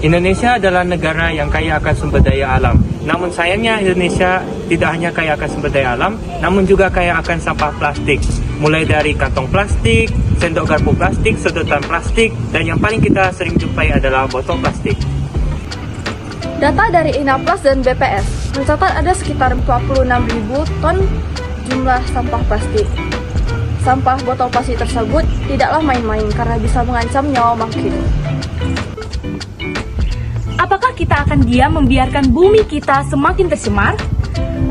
Indonesia adalah negara yang kaya akan sumber daya alam. Namun sayangnya Indonesia tidak hanya kaya akan sumber daya alam, namun juga kaya akan sampah plastik. Mulai dari kantong plastik, sendok garpu plastik, sedotan plastik, dan yang paling kita sering jumpai adalah botol plastik. Data dari Inaplas dan BPS mencatat ada sekitar 46.000 ton jumlah sampah plastik. Sampah botol plastik tersebut tidaklah main-main karena bisa mengancam nyawa makhluk hidup. Apakah kita akan diam membiarkan bumi kita semakin tercemar?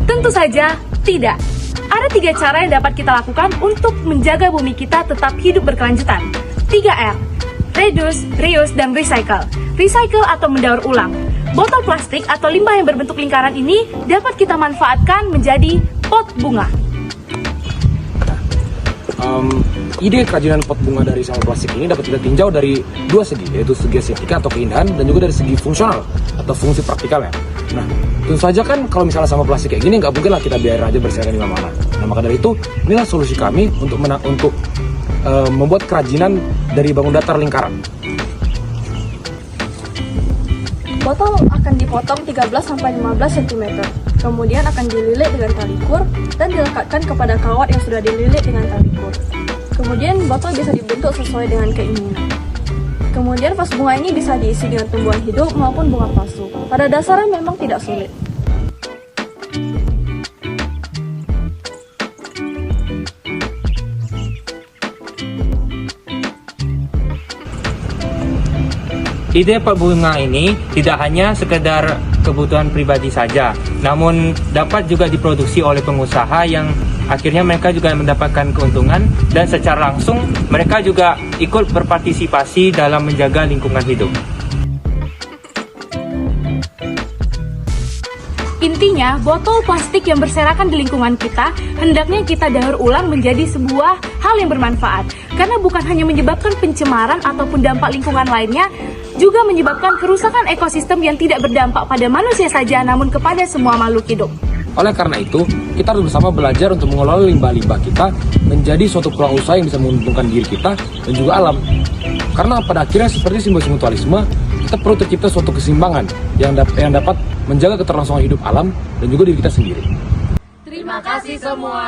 Tentu saja tidak. Ada 3 cara yang dapat kita lakukan untuk menjaga bumi kita tetap hidup berkelanjutan. 3R, reduce, reuse, dan recycle. Recycle atau mendaur ulang. Botol plastik atau limbah yang berbentuk lingkaran ini dapat kita manfaatkan menjadi pot bunga. Ide kerajinan pot bunga dari sampah plastik ini dapat kita tinjau dari 2 segi, yaitu segi estetika atau keindahan dan juga dari segi fungsional atau fungsi praktikalnya. Nah, tentu saja kan kalau misalnya sampah plastik kayak gini nggak mungkin lah kita biarin aja berserakan di mana-mana. Nah, maka dari itu inilah solusi kami untuk membuat kerajinan dari bangun datar lingkaran. Botol akan dipotong 13-15 cm, kemudian akan dililit dengan tali kur dan dilekatkan kepada kawat yang sudah dililit dengan tali kur. Kemudian botol bisa dibentuk sesuai dengan keinginan. Kemudian vas bunga ini bisa diisi dengan tumbuhan hidup maupun bunga palsu. Pada dasarnya memang tidak sulit. Ide pot bunga ini tidak hanya sekedar kebutuhan pribadi saja, namun dapat juga diproduksi oleh pengusaha yang akhirnya mereka juga mendapatkan keuntungan dan secara langsung mereka juga ikut berpartisipasi dalam menjaga lingkungan hidup. Intinya, botol plastik yang berserakan di lingkungan kita hendaknya kita daur ulang menjadi sebuah hal yang bermanfaat. Karena bukan hanya menyebabkan pencemaran ataupun dampak lingkungan lainnya, juga menyebabkan kerusakan ekosistem yang tidak berdampak pada manusia saja, namun kepada semua makhluk hidup. Oleh karena itu, kita harus bersama belajar untuk mengelola limbah-limbah kita menjadi suatu peluang usaha yang bisa menguntungkan diri kita dan juga alam. Karena pada akhirnya seperti simbol mutualisme, kita perlu tercipta suatu keseimbangan yang dapat menjaga keterlangsungan hidup alam dan juga diri kita sendiri. Terima kasih semua.